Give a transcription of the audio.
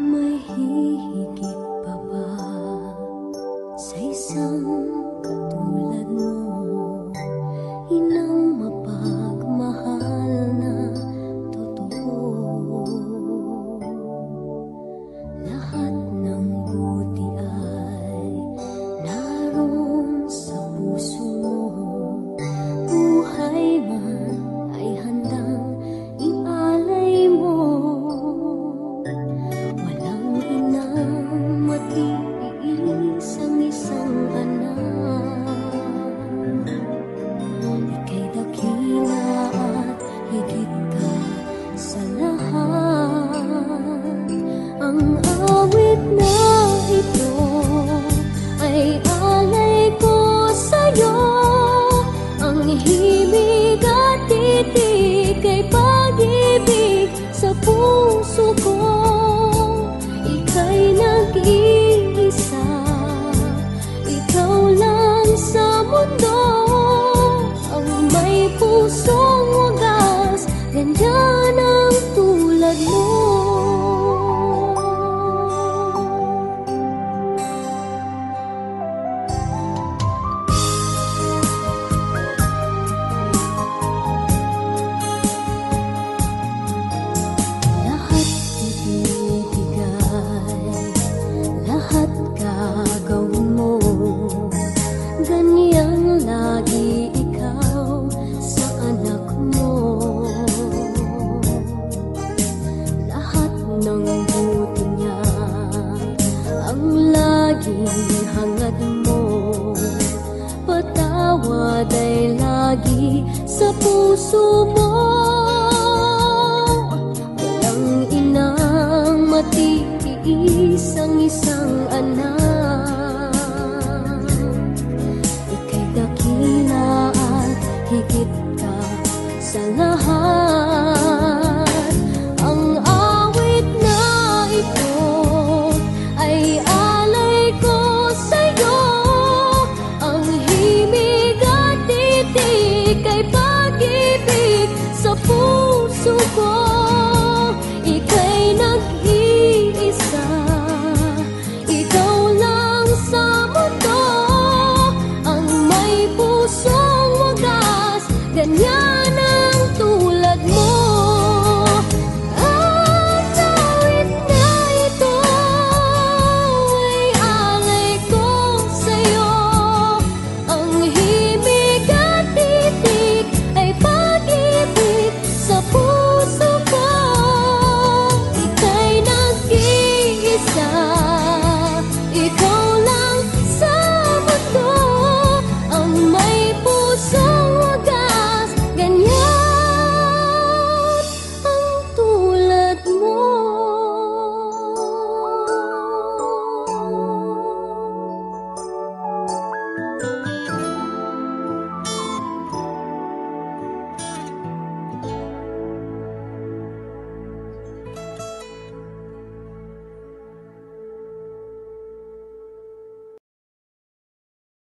May hihigit pa ba sa isang katulad mo? Inang mapagmahal na totoo. Lahat ng buti ay naroon sa puso mo. Buhay man ay handang ialay mo. Walang inang matiis ang isang anak. Ika'y dakila at higit ka sa lahat. Ang awit na ito ay alay ko sa'yo. Ang himig at titig ay pag-ibig sa puso ko. Ika'y nag-iisa, ikaw lang sa mundo. Ang may pusong wagas, ganyan ang tulad mo. Lahat ibibigay, lahat gagawin mo. Ganyang lagi ikaw sa anak mo. Lahat ng buti niya ang laging hangad mo. Patawad ay lagi sa puso mo. Walang inang matiis ang isang anak.